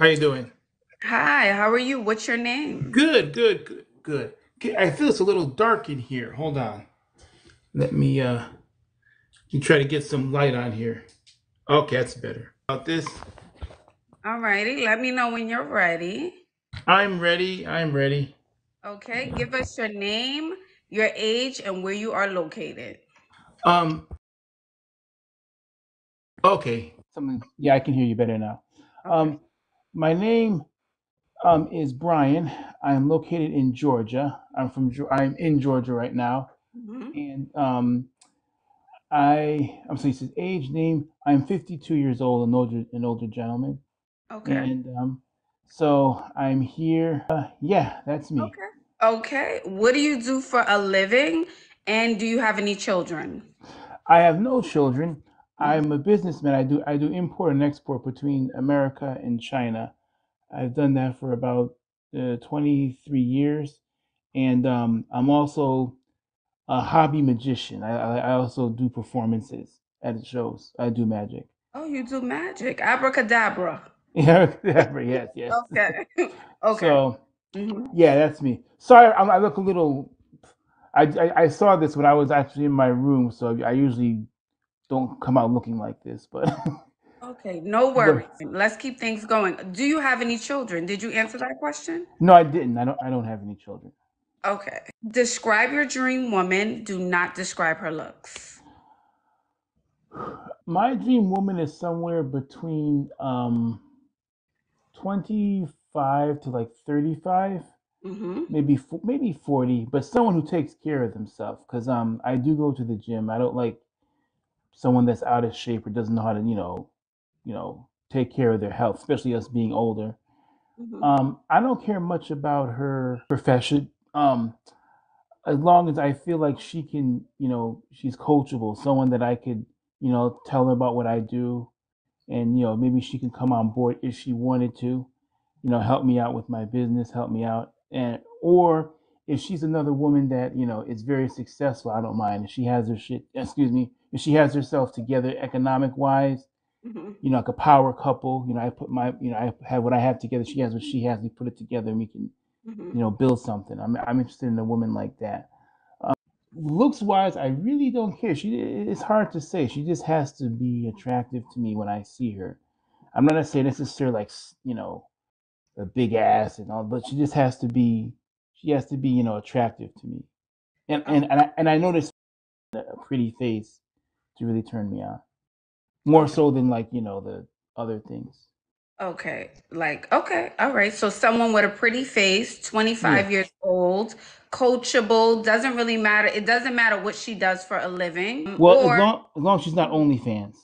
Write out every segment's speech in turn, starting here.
How you doing? Hi, how are you? What's your name? Good, good, good, good. Okay, I feel it's a little dark in here. Hold on. Let me try to get some light on here. Okay, that's better. About this, Alrighty, let me know when you're ready. I'm ready. I'm ready. Okay, give us your name, your age, and where you are located. Um, okay. Something. Yeah, I can hear you better now. Okay. Um, my name is Brian. I'm located in Georgia. I'm in Georgia right now, hmm and I'm sorry. It says age, name. I'm 52 years old, an older gentleman. Okay. And so I'm here. Yeah, that's me. Okay. Okay. What do you do for a living? And do you have any children? I have no children. Mhm. I'm a businessman. I do import and export between America and China. I've done that for about 23 years, and I'm also a hobby magician. I also do performances at the shows. I do magic. Oh, you do magic. Abracadabra. Yeah, yes, yes. Okay. Okay. So hmm yeah, that's me. Sorry, I look a little. I saw this when I was actually in my room, so I usually don't come out looking like this, but Okay, no but worries. Let's keep things going. Do you have any children? Did you answer that question? no, I didn't. I don't have any children. Okay. Describe your dream woman. Do not describe her looks. My dream woman is somewhere between 25 to like 35, Mm-hmm. maybe 40, but someone who takes care of themselves cuz I do go to the gym. I don't like someone that's out of shape or doesn't know how to, take care of their health, especially us being older. Mm-hmm. I don't care much about her profession. As long as I feel like she can, she's coachable, someone that I could, tell her about what I do, and maybe she can come on board if she wanted to, help me out with my business, help me out, and or if she's another woman that is very successful, I don't mind. If she has her shit, excuse me, if she has herself together economic wise, Mm-hmm. like a power couple, I have what I have together, she has what she has, we put it together, and we can Mm-hmm. build something. I'm interested in a woman like that. Looks wise, I really don't care. It's hard to say. She just has to be attractive to me when I see her. I'm not gonna say necessarily like a big ass and all, but she has to be attractive to me. And I notice a pretty face to really turn me on more Okay. so than like the other things. Okay. Okay. All right. So someone with a pretty face, Yeah. 25 years old, coachable, doesn't really matter. It doesn't matter what she does for a living. Well, as Or, long as she's not OnlyFans.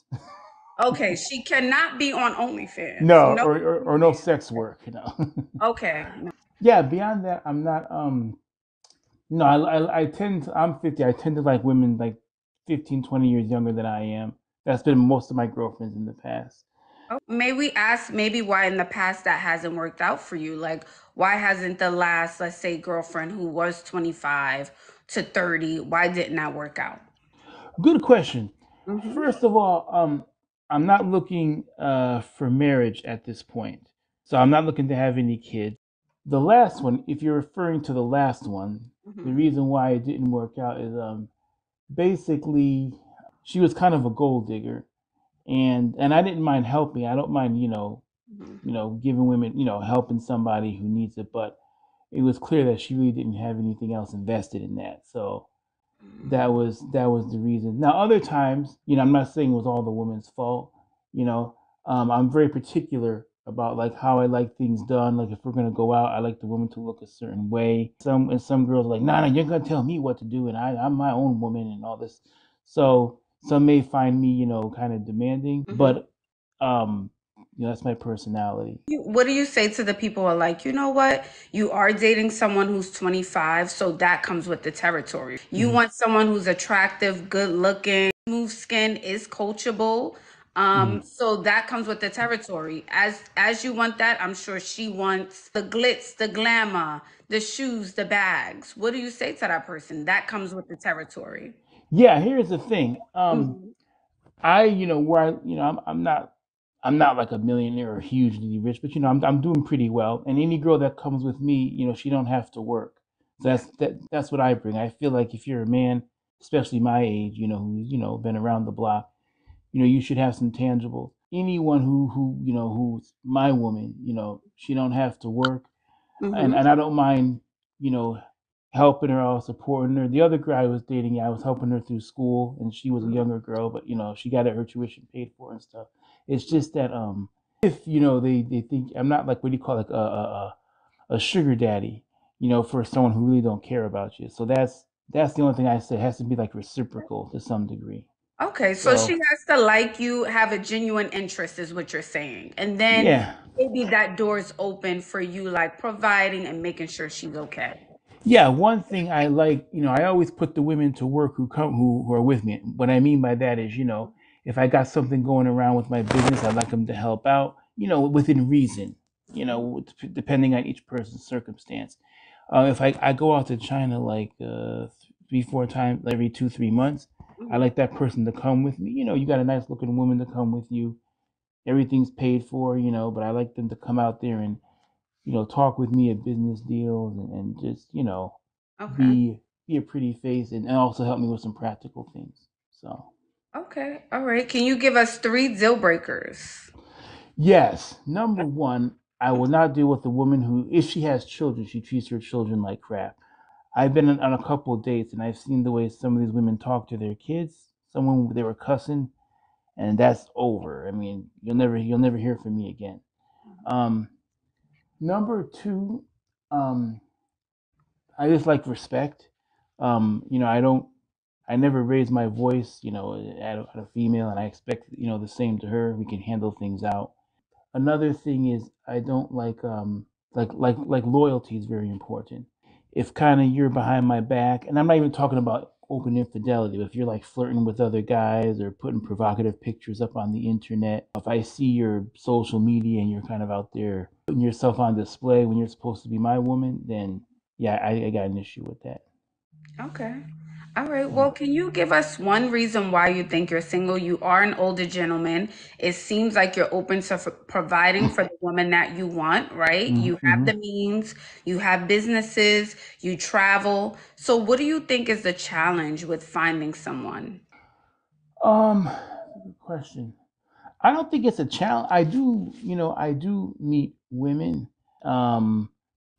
okay, she cannot be on OnlyFans. No, No or no OnlyFans. sex work. Okay. Yeah. Beyond that, I'm not. No, I tend to, I'm 50. I tend to like women like 15, 20 years younger than I am. That's been most of my girlfriends in the past. Oh, may we ask maybe why in the past that hasn't worked out for you? Like, why hasn't the last, let's say, girlfriend who was 25 to 30, why didn't that work out? Good question. hmm First of all, I'm not looking for marriage at this point. So I'm not looking to have any kids. The last one, if you're referring to the last one, the hmm reason why it didn't work out is basically she was kind of a gold digger, and I didn't mind helping. I don't mind, giving women, helping somebody who needs it, but it was clear that she really didn't have anything else invested in that. So that was the reason. Now, other times, I'm not saying it was all the woman's fault. You know, I'm very particular about like how I like things done. Like if we're gonna go out, I like the woman to look a certain way. Some girls are like, nah, nah, you're gonna tell me what to do, and I'm my own woman and all this. So some may find me, kind of demanding, hmm but that's my personality. What do you say to the people who are like, you know what? You are dating someone who's 25, so that comes with the territory. You Hmm. want someone who's attractive, good looking, smooth skin, is coachable. Hmm. So that comes with the territory. As you want that, I'm sure she wants the glitz, the glamour, the shoes, the bags. What do you say to that person? That comes with the territory. Yeah, here's the thing. Mhm. I, where I, I'm not. I'm not like a millionaire or hugely rich, but I'm doing pretty well. And any girl that comes with me, she don't have to work. So Yeah. that's what I bring. I feel like if you're a man, especially my age, who's been around the block, you should have some tangible. Anyone who's my woman, she don't have to work, and Mm-hmm. and I don't mind, you know, helping her out, supporting her. The other girl I was dating, yeah, I was helping her through school, and she was a younger girl, but she got her tuition paid for and stuff. It's just that if they think I'm not like, what do you call it, like a sugar daddy, for someone who really don't care about you. So that's the only thing I say. It has to be like reciprocal to some degree. Okay, so she So has to like you, have a genuine interest, is what you're saying. And then yeah, maybe that door's open for you, like providing and making sure she's okay. yeah. One thing I like, I always put the women to work who are with me. What I mean by that is, if I got something going around with my business, I'd like them to help out, within reason, depending on each person's circumstance. If I go out to China like 3 4 times every 2 3 months, I Mhm. like that person to come with me. You got a nice looking woman to come with you. Everything's paid for, but I like them to come out there and talk with me at business deals, and just Okay. be a pretty face, and also help me with some practical things. So Okay. All right. Can you give us three deal breakers? yes, number one, I will not deal with a woman who, if she has children, she treats her children like crap. I've been on a couple of dates, and I've seen the way some of these women talk to their kids. Someone, they were cussing, and that's over. I mean, you'll never hear from me again. Um, Number two, um, I just like respect. I never raise my voice, at a female, and I expect, the same to her. We can handle things out. Another thing is, I don't like loyalty is very important. If kind of you're behind my back, and I'm not even talking about open infidelity, but if you're like flirting with other guys or putting provocative pictures up on the internet, if I see your social media and you're kind of out there putting yourself on display when you're supposed to be my woman, then yeah, I got an issue with that. Okay. All right. Yeah. Well, can you give us one reason why you think you're single? You are an older gentleman. It seems like you're open to providing for the woman that you want, right? You have Mm-hmm. the means, you have businesses, you travel. So, what do you think is the challenge with finding someone? Good question. I don't think it's a challenge. I do meet women. Um,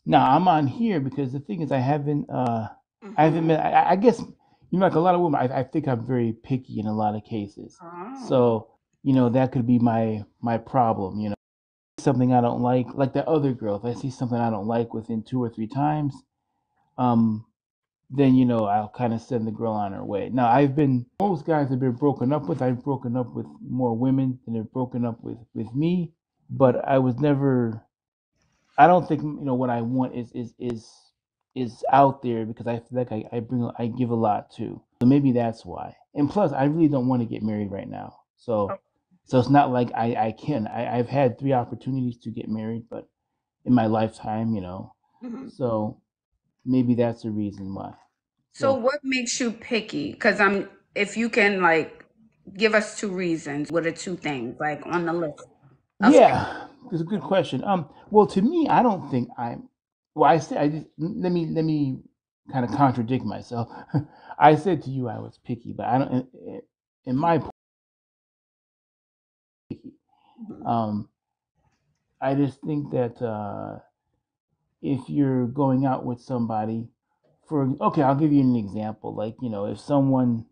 Now I'm on here because the thing is, I haven't Hmm. met. I guess like a lot of women. I think I'm very picky in a lot of cases. Oh. So that could be my problem. Something I don't like that other girl. If I see something I don't like within 2 or 3 times, um, then I'll kind of send the girl on her way. Now I've been most guys have been broken up with. I've broken up with more women than have broken up with me, but I was never. I don't think what I want is out there, because I feel like I give a lot too. So maybe that's why. And plus, I really don't want to get married right now. So it's not like I can. I've had 3 opportunities to get married, but in my lifetime. Mhm. So maybe that's the reason why. So, So what makes you picky? Because if you can like give us two reasons, what are two things like on the list of yeah, it's a good question. Well, to me, I don't think I'm. Well, I said I just let me kind of contradict myself. I said to you I was picky, but I don't. In my picky, Mhm. um, I just think that if you're going out with somebody, for okay, I'll give you an example. Like if someone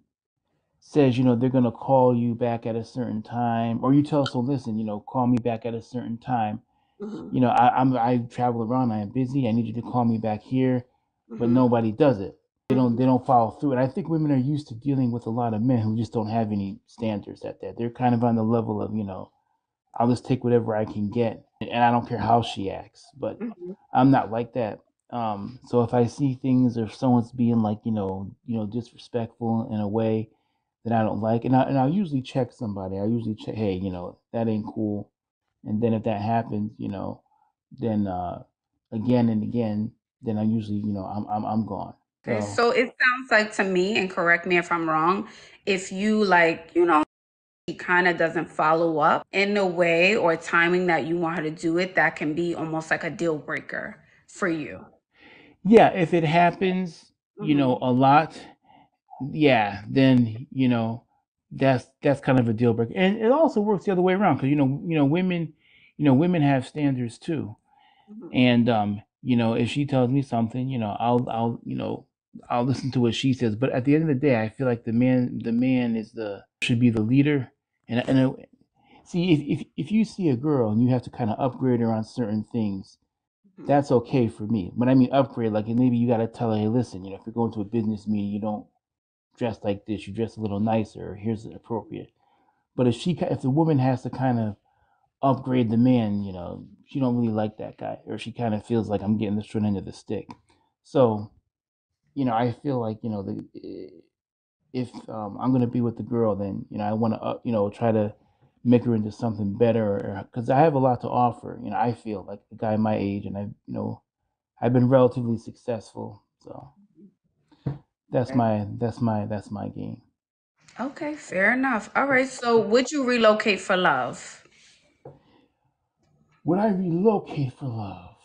says they're gonna call you back at a certain time, or you tell someone, listen, call me back at a certain time. Mhm. I travel around. I am busy. I need you to call me back here, but Mhm. nobody does it. They don't. Mhm. They don't follow through. And I think women are used to dealing with a lot of men who just don't have any standards at that. They're kind of on the level of I'll just take whatever I can get, and I don't care how she acts. But Mhm. I'm not like that. So if I see things, or if someone's being like disrespectful in a way that I don't like, and I'll usually check somebody. I usually check, hey, that ain't cool. And then if that happens, then again and again, then I usually, I'm gone. Okay, So so it sounds like to me, and correct me if I'm wrong, if you like, kind of doesn't follow up in the way or timing that you want her to do it, that can be almost like a deal breaker for you. Yeah, if it happens, Hmm. a lot, yeah, then that's kind of a deal breaker. And it also works the other way around because women, women have standards too. Hmm. And if she tells me something, I'll listen to what she says. But at the end of the day, I feel like the man should be the leader. And see, if you see a girl and you have to kind of upgrade her on certain things, Hmm. that's okay for me. But I mean upgrade, like maybe you got to tell her, hey, listen, if you're going to a business meeting, you don't dress like this. You dress a little nicer. Here's the appropriate. But if the woman has to kind of upgrade the man, she don't really like that guy, or she kind of feels like I'm getting the short end of the stick. So, I feel like if I'm gonna be with the girl, then I want to try to make her into something better, because I have a lot to offer. I feel like a guy my age, and I've been relatively successful. So Okay. that's my game. Okay, fair enough. All right. So would you relocate for love? Would I relocate for love?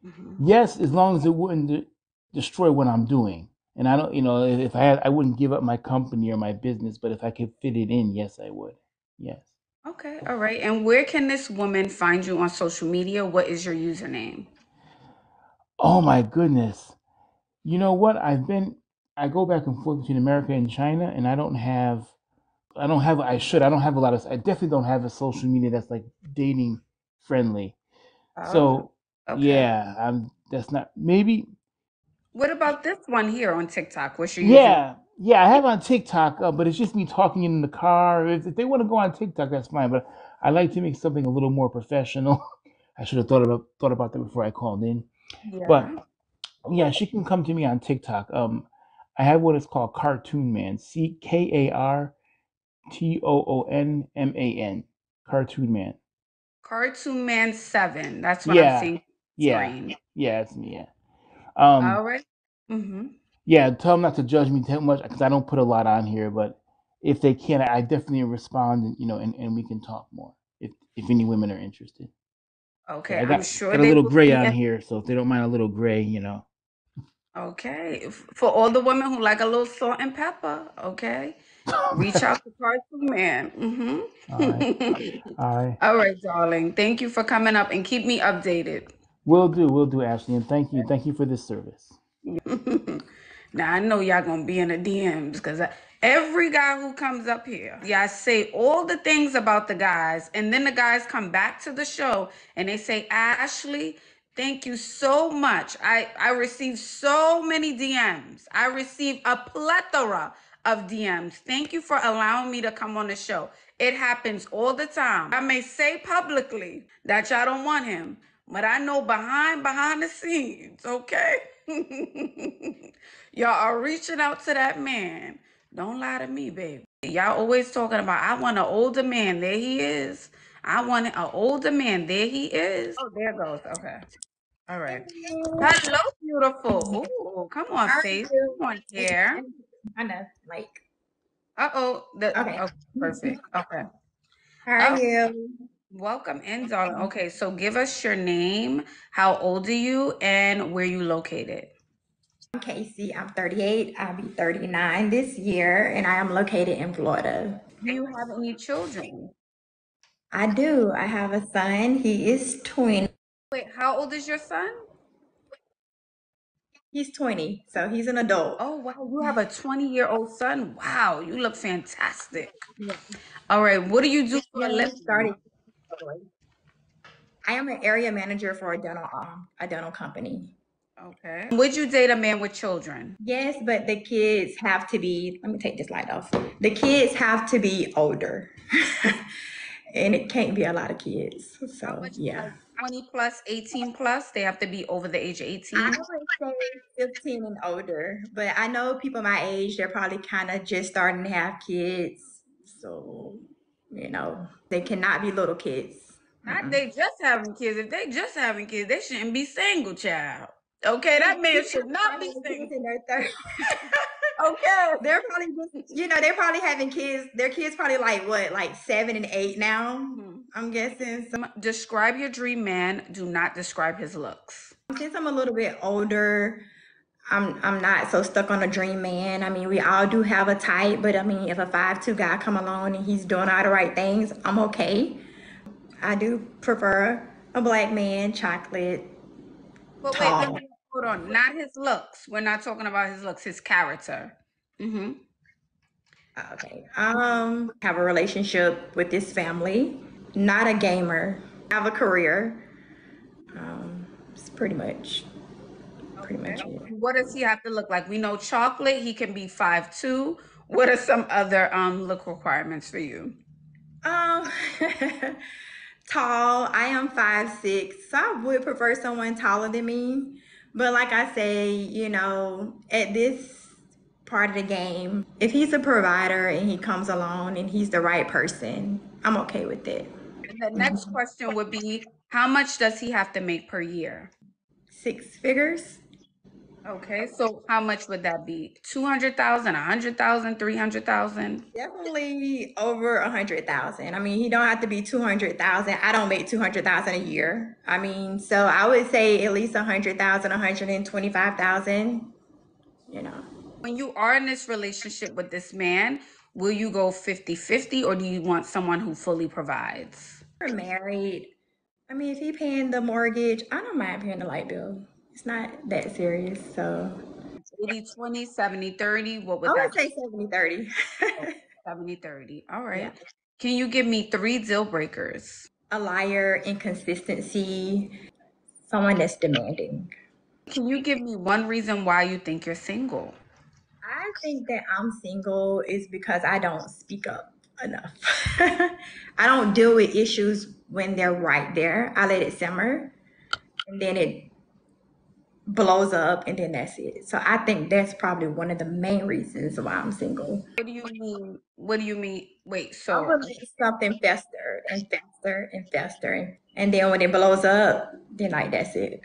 Hmm. Yes, as long as it wouldn't destroy what I'm doing. And I don't, if I wouldn't give up my company or my business, but if I could fit it in, yes, I would. Yes. Okay. All right. And where can this woman find you on social media? What is your username? Oh my goodness. You know what? I go back and forth between America and China, and I don't have a lot I definitely don't have a social media that's like dating friendly. Oh, So okay. yeah, that's not, maybe. What about this one here on TikTok? What's your username? Yeah, I have on TikTok, but it's just me talking in the car. If they want to go on TikTok, that's fine. But I like to make something a little more professional. I should have thought about that before I called in. But Yeah. yeah, she can come to me on TikTok. I have what is called Cartoon Man, CKARTOONMAN, Cartoon Man. Cartoon Man 7. That's what I'm Yeah, seeing on the yeah, screen. yeah, it's me. Yeah. Um, All right. Mm-hmm. Yeah, tell them not to judge me too much because I don't put a lot on here. But if they can, I definitely respond, and we can talk more if any women are interested. Yeah, Okay. I I'm got sure got a they little will gray be on in. here, so if they don't mind a little gray. Okay. For all the women who like a little salt and pepper, okay, reach out to Cartoon Man. All right, Mm-hmm. all right. All right, darling. Thank you for coming up and keep me updated. We'll do, Ashley, and thank you for this service. Now I know y'all gonna be in the DMs because every guy who comes up here, yeah, I say all the things about the guys, and then the guys come back to the show and they say, Ashley, thank you so much. I received so many DMs. I received a plethora of DMs. Thank you for allowing me to come on the show. It happens all the time. I may say publicly that y'all don't want him, but I know behind the scenes, okay? Y'all are reaching out to that man. Don't lie to me, baby. Y'all always talking about, I want an older man. There he is. I want an older man. There he is. Oh, there goes. Okay. All right. Hello. Hello, beautiful. Ooh, come on, How are face. you? Come on Wait, here. let me kind of like, Uh-oh. okay. Okay, perfect. Okay. How are All right. you? Welcome in, darling. Okay, so give us your name, how old are you, and where you located? I'm Casey. I'm 38. I'll be 39 this year, and I am located in Florida. Do you have any children? I do. I have a son. He is 20. Wait, how old is your son? He's 20, so he's an adult. Oh, wow, you have a 20-year-old son. Wow, you look fantastic. Yeah, All right, what do you do for a yeah, he living? started. I am an area manager for a dental company. Okay. Would you date a man with children? Yes, but the kids have to be, let me take this light off. The kids have to be older. And it can't be a lot of kids. How So, much, yeah. like 20 plus, 18 plus? They have to be over the age of I 18? would say 15 and older, but I know people my age, they're probably kind of just starting to have kids. So, they cannot be little kids. Not Mm-mm. they just having kids. If they just having kids, they shouldn't be single, child. Okay, that man should Some not be have kids single. in their 30s. Okay. They're probably just, they're probably having kids. Their kids probably like what, like 7 and 8 now, I'm guessing. So Describe your dream man. Do not describe his looks. since I'm a little bit older, I'm not so stuck on a dream man. I mean, we all do have a type, but I mean, if a 5'2" guy come along and he's doing all the right things, I'm okay. I do prefer a black man, chocolate, But wait, tall. hold on. Not his looks. We're not talking about his looks, his character. Okay. Have a relationship with this family. Not a gamer. Have a career. It's pretty much it. What does he have to look like? We know chocolate, he can be 5'2". What are some other look requirements for you? Um, tall. I am 5'6", so I would prefer someone taller than me. But like I say, at this part of the game, if he's a provider and he comes along and he's the right person, I'm okay with it. And the next question would be, how much does he have to make per year? 6 figures. Okay, so how much would that be? 200,000, 100,000, 300,000? Definitely over 100,000. I mean, he don't have to be 200,000. I don't make 200,000 a year. I mean, so I would say at least 100,000, 125,000. When you are in this relationship with this man, will you go 50-50, or do you want someone who fully provides? We're married. I mean, if he paying the mortgage, I don't mind paying the light bill. It's not that serious. So 80-20, 70-30, what would I that would say 70-30. 70-30. All Yeah. right. Can you give me 3 deal breakers? A liar, inconsistency, someone that's demanding. Can you give me one reason why you think you're single? I think that I'm single is because I don't speak up enough. I don't deal with issues when they're right there. I let it simmer and then it blows up and then that's it. So I think that's probably one of the main reasons why I'm single. What do you mean? What do you mean? Wait, I so will let something fester and fester and fester. And then when it blows up, then like that's it.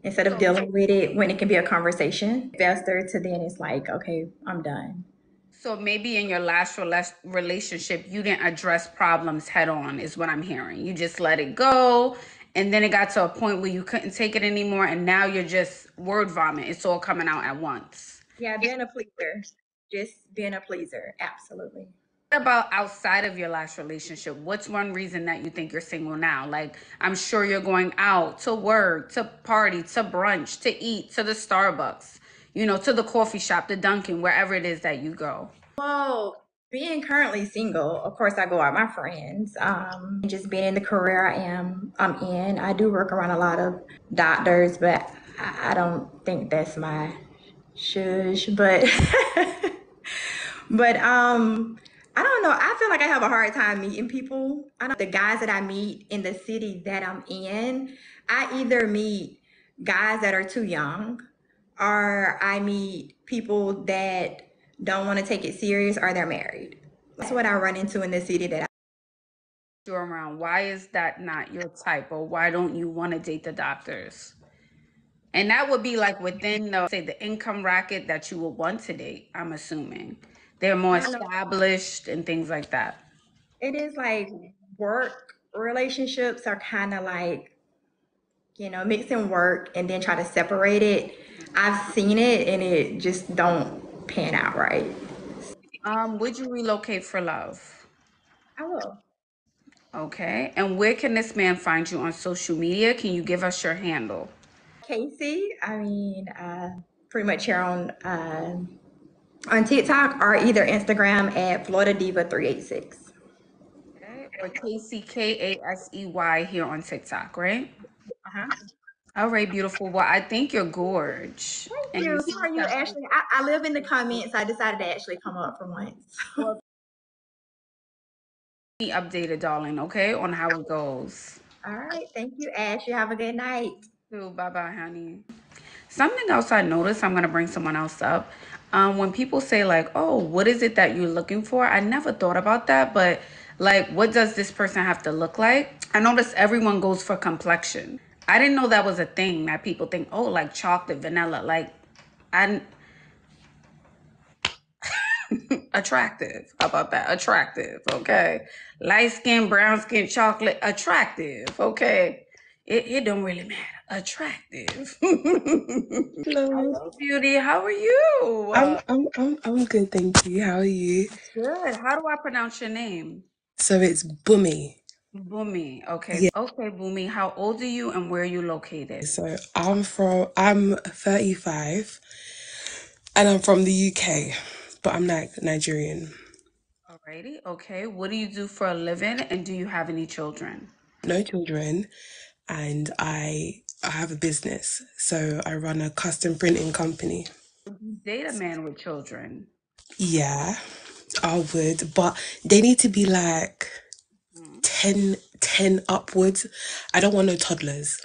Instead of dealing with it when it can be a conversation, fester to then it's like, okay, I'm done. so maybe in your last relationship, you didn't address problems head on, is what I'm hearing. You just let it go. And then it got to a point where you couldn't take it anymore. And now you're just word vomit. It's all coming out at once. Yeah, being a pleaser. Just being a pleaser. Absolutely. What about outside of your last relationship? What's one reason that you think you're single now? Like, I'm sure you're going out to work, to party, to brunch, to eat, to the Starbucks, to the coffee shop, the Dunkin', wherever it is that you go. Well, being currently single, of course, I go out with my friends. Just being in the career I'm in. I do work around a lot of doctors, but I don't think that's my shush. But but I don't know. I feel like I have a hard time meeting people. I don't the guys that I meet in the city that I'm in, I either meet guys that are too young or I meet people that don't want to take it serious or they're married. That's what I run into in the city that You're around. Why is that not your type? Or why don't you want to date the doctors? And that would be like within the income bracket that you would want to date, I'm assuming. They're more I know established and things like that. it is like work relationships are kind of like, mixing work and then try to separate it. I've seen it and it just don't pan out right. Would you relocate for love? I will. Okay. And where can this man find you on social media? Can you give us your handle? Casey, I mean, pretty much here on TikTok or either Instagram at Florida Diva 386. Okay. Or Casey, Kasey here on TikTok, right? Uh-huh. All right, beautiful. Well, I think you're gorge. Thank And you. you Who seem are you, to have Ashley? I live in the comments. I decided to actually come up for once. me updated, darling, okay, on how it goes. All right. Thank you, Ash. You have a good night. Bye bye, honey. Something else I noticed, I'm going to bring someone else up. When people say, like, oh, what is it that you're looking for? I never thought about that, but like, what does this person have to look like? I noticed everyone goes for complexion. I didn't know that was a thing that people think, oh, like chocolate, vanilla. Like, I Attractive. How about that? Attractive. Okay. Light skin, brown skin, chocolate. Attractive. Okay. It don't really matter. Attractive. Hello. Hello, beauty. How are you? I'm good, thank you. How are you? Good. How do I pronounce your name? So it's Bumi. Bumi. Okay. Yeah. Okay, Bumi. How old are you and where are you located? So I'm 35 and I'm from the UK, but I'm like Nigerian. Alrighty. Okay. What do you do for a living and do you have any children? No children, and I have a business. So I run a custom printing company. Would you date a man with children? Yeah, I would, but they need to be like Hmm. 10 upwards. I don't want no toddlers.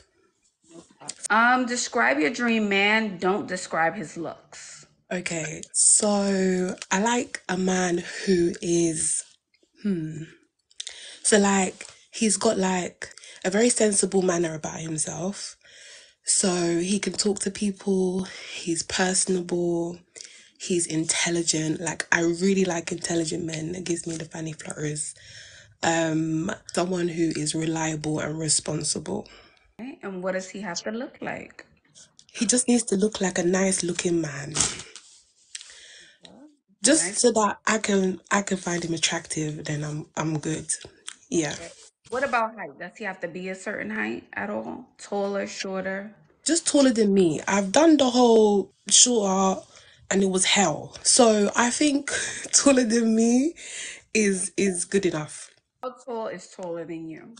Describe your dream man. Don't describe his looks. Okay, so I like a man who is so like he's got like a very sensible manner about himself. So he can talk to people, he's personable, he's intelligent. Like I really like intelligent men. It gives me the fanny flutters. Someone who is reliable and responsible. Okay. And what does he have to look like? He just needs to look like a nice looking man. Just Nice. so that I can find him attractive, then I'm good. Yeah. Okay. What about height? Does he have to be a certain height at all? Taller, shorter? Just taller than me. I've done the whole short and it was hell. So I think taller than me is good enough. How tall is taller than you?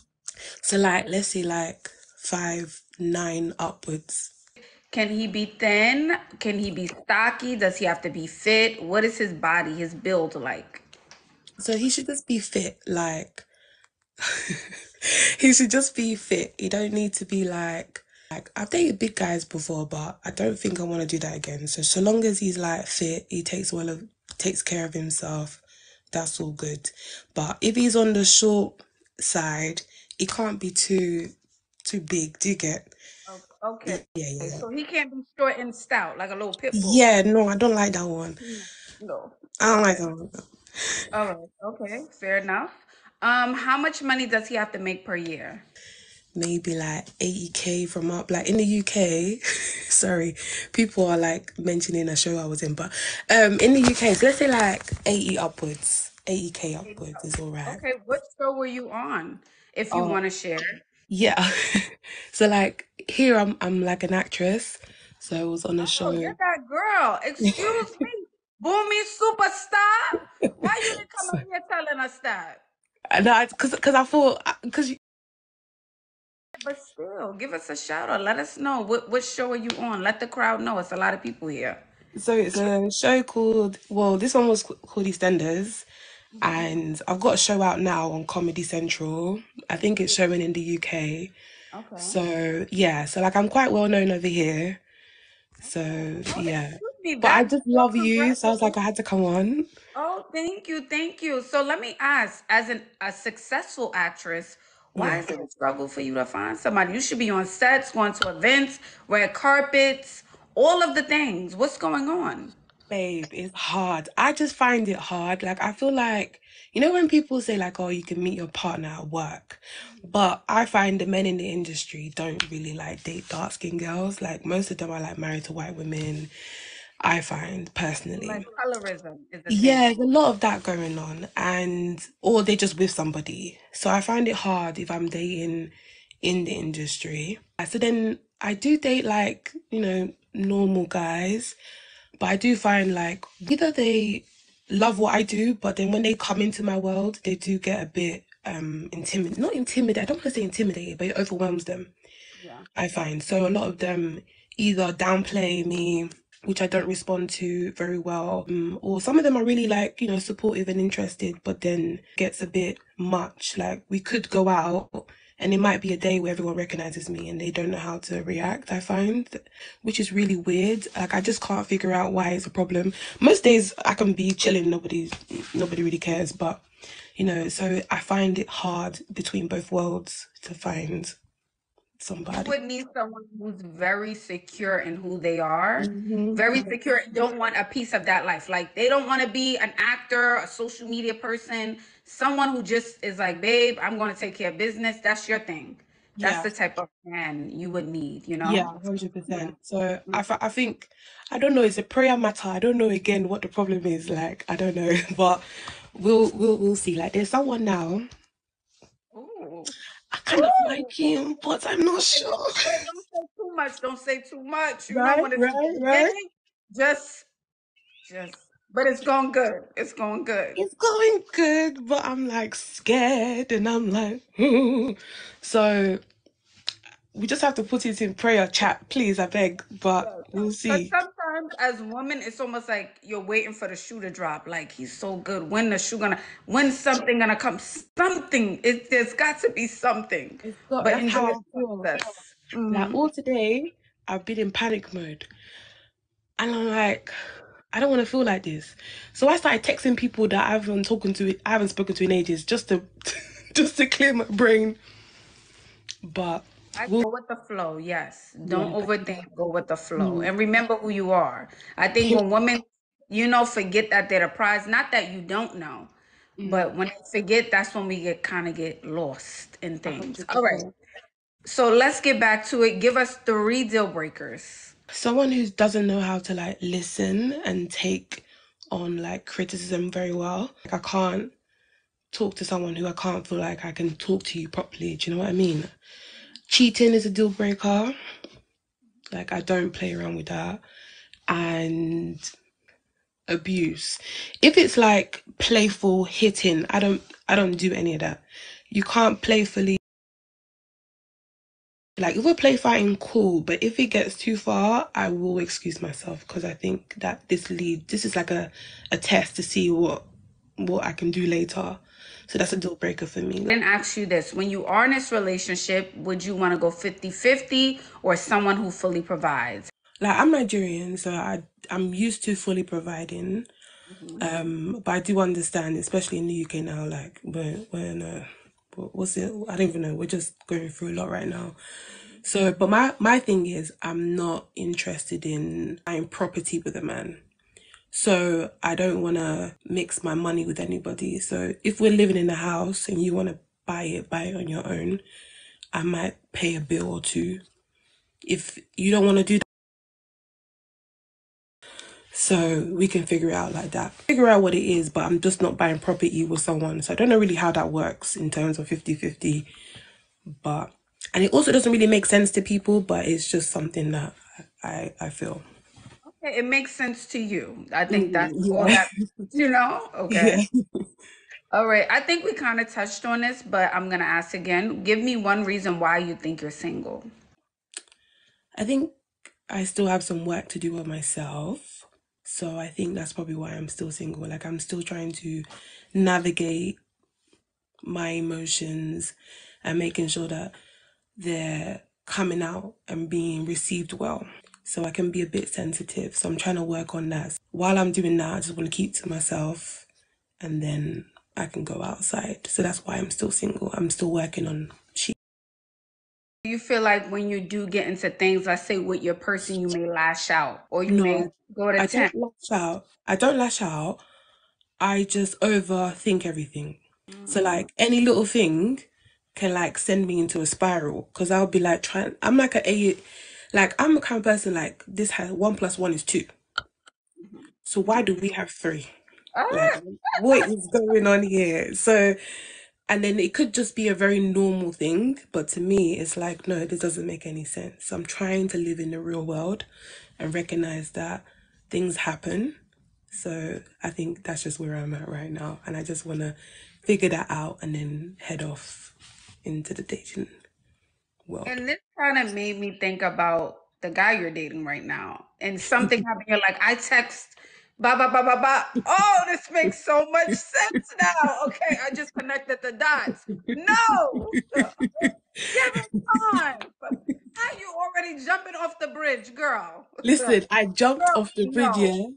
So like let's say like 5'9" upwards. Can he be thin? Can he be stocky? Does he have to be fit? What is his body, his build like? So he should just be fit, like he should just be fit. He don't need to be like I've dated big guys before, but I don't think I want to do that again. So long as he's like fit, he takes care of himself, that's all good. But if he's on the short side, he can't be too big. Do you get? Okay. Yeah. So he can't be short and stout like a little pit bull. Yeah, no, I don't like that one. No. I don't like Okay. that one. All right. Okay. Fair enough. How much money does he have to make per year? Maybe like 80K from up, like in the UK. Sorry, people are like mentioning a show I was in, but in the UK, so let's say like 80 upwards, 80K upwards is all right. Okay. What show were you on? If you Oh want to share. yeah. So like here I'm like an actress, so I was on a Oh, show. you're that girl. Excuse me. Boomy superstar. Why you didn't come So, in here telling us that? and I, cause I thought, cause But still, give us a shout out. Let us know what show are you on. Let the crowd know. It's a lot of people here. so it's a show called, well, this one was called EastEnders, and I've got a show out now on Comedy Central. I think it's showing in the UK. Okay. So yeah, so like I'm quite well known over here. So Oh, yeah. excuse me. But I That's just so love you. So I was like, congratulations. I had to come on. Oh, thank you, thank you. So let me ask, as a successful actress, why Yeah. is it a struggle for you to find somebody? You should be on sets, going to events, red carpets, all of the things. What's going on? Babe, it's hard. I just find it hard. Like I feel like, when people say like, oh, you can meet your partner at work. But I find the men in the industry don't really like date dark skinned girls. Like most of them are like married to white women, I find personally. Like colorism is a thing. Yeah, there's a lot of that going on, and or they're just with somebody. So I find it hard if I'm dating in the industry. So then I do date like, normal guys, but I do find like either they love what I do, but then when they come into my world, they do get a bit not intimidated. I don't want to say intimidated, but it overwhelms them. Yeah. I find. So a lot of them either downplay me, which I don't respond to very well, or some of them are really like, supportive and interested, but then gets a bit much. Like we could go out and it might be a day where everyone recognizes me and they don't know how to react, I find, which is really weird. Like I just can't figure out why it's a problem. Most days I can be chilling, nobody really cares, but so I find it hard between both worlds to find somebody. would need someone who's very secure in who they are, Hmm. very secure, don't want a piece of that life. Like they don't want to be an actor, a social media person, someone who just is like, babe, I'm going to take care of business. That's your thing. That's Yeah, the type of man you would need, you yeah, know? Yeah. 100%. So I think, I don't know, it's a prayer matter. I don't know again what the problem is. Like, I don't know, but we'll see. Like, there's someone now. Ooh. I kind of Ooh. like him, but I'm not Okay, sure. wait, don't say too much. Don't say too much. You know, Right, when it's the right, right. beginning, just, just, but it's going good. It's going good. It's going good, but I'm like scared, and I'm like, so we just have to put it in prayer chat, please, I beg. But Yeah, we'll because see. sometimes as women, it's almost like you're waiting for the shoe to drop. Like he's so good. When the shoe gonna? When something gonna come? Something. There's got to be something. It's got, But that's enjoy how the I feel. process. Like all today, I've been in panic mode. And I'm like, I don't want to feel like this. So I started texting people that I haven't spoken to in ages, just to just to clear my brain. But I we'll, go with the flow. Yes. Don't yeah, overthink. Go with the flow. mm, And remember who you are. I think when women, forget that they're the prize, not that you don't know, mm, but when they forget, that's when we get lost in things. All right. 100%. So let's get back to it. Give us 3 deal breakers. Someone who doesn't know how to like listen and take on like criticism very well. Like I can't talk to someone who I can't feel like I can talk to you properly. Do you know what I mean? Cheating is a deal breaker. Like I don't play around with that. And abuse. If it's like playful hitting, I don't do any of that. You can't playfully, like if we're play fighting, cool, but if it gets too far, I will excuse myself because I think that this is like a test to see what I can do later. So that's a deal breaker for me. And ask you this. When you are in this relationship, would you want to go 50-50 or someone who fully provides? Like I'm Nigerian, so I'm used to fully providing. Mhm. But I do understand, especially in the UK now, like we're in a what's it? I don't even know. We're just going through a lot right now. So, but my thing is, I'm not interested in buying property with a man. So I don't want to mix my money with anybody. So if we're living in a house and you want to buy it on your own, I might pay a bill or two. If you don't want to do that, so we can figure it out like that. Figure out what it is, but I'm just not buying property with someone. So I don't know really how that works in terms of 50-50. But, and it also doesn't really make sense to people, but it's just something that I feel. Okay, it makes sense to you. I think Mm, that's all yeah. that, okay. Yeah. All right. I think we kind of touched on this, but I'm going to ask again. Give me one reason why you think you're single. I think I still have some work to do with myself. So I think that's probably why I'm still single. Like I'm still trying to navigate my emotions and making sure that they're coming out and being received well. So I can be a bit sensitive. So I'm trying to work on that. While I'm doing that, I just want to keep to myself and then I can go outside. So that's why I'm still single. I'm still working on she. Do you feel like when you do get into things, let's say with your person, you may lash out or you may No, go to I don't 10? lash out. I don't lash out. I just overthink everything. So Mm. like any little thing can like send me into a spiral because I'll be like trying. I'm like like I'm the kind of person like this has 1 + 1 is 2. So why do we have 3? Like Ah, what is going on here? So and then it could just be a very normal thing, but to me it's like no, this doesn't make any sense. So I'm trying to live in the real world and recognize that things happen. So I think that's just where I'm at right now. And I just want to figure that out and then head off into the dating world. and this kind of made me think about the guy you're dating right now. And something happened. You're like, I text, ba ba ba ba ba. Oh, this makes so much sense now. Okay, I just connected the dots. No, give it time. How you already jumping off the bridge, girl? Listen, I jumped Girl, off the bridge, no, yeah.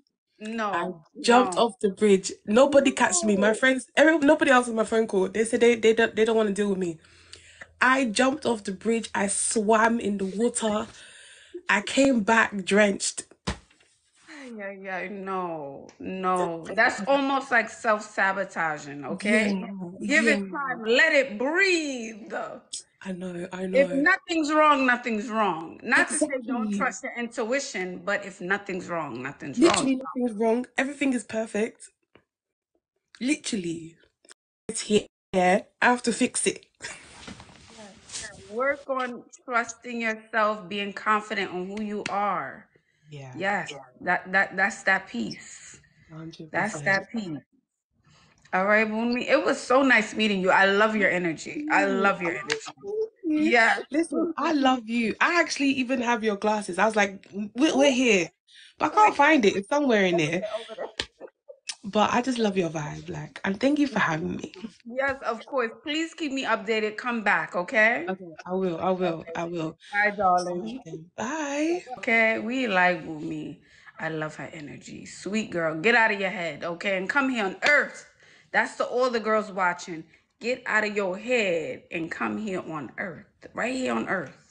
I no, jumped no, off the bridge. Nobody catched me. My no. friends, nobody else on my phone call. They said they don't want to deal with me. I jumped off the bridge. I swam in the water. I came back drenched. Yeah, no. That's almost like self-sabotaging, okay? Yeah, Give it yeah. time, let it breathe. I know, I If know. nothing's wrong, nothing's wrong. Not to say don't Exactly. trust your intuition, but if nothing's wrong, nothing's wrong. Literally nothing's wrong. Everything is perfect. Literally. It's here. I have to fix it. Work on trusting yourself, being confident on who you are. Yeah, Yes, that's that piece. That's 100%. that piece. All right, Boonmi. It was so nice meeting you. I love your energy. I You. love your energy. Thank you. Yes. Listen, I love you. I actually even have your glasses. I was like, we're here. But I can't find it. It's somewhere in there. But I just love your vibe. Like, and thank you for having me. Yes, of course. Please keep me updated. Come back, okay? Okay, I will. Bye, All right darling. then. Bye. Okay, we like Boomy. I love her energy. Sweet girl. Get out of your head, okay? And come here on earth. That's to all the girls watching. Get out of your head and come here on earth. Right here on earth.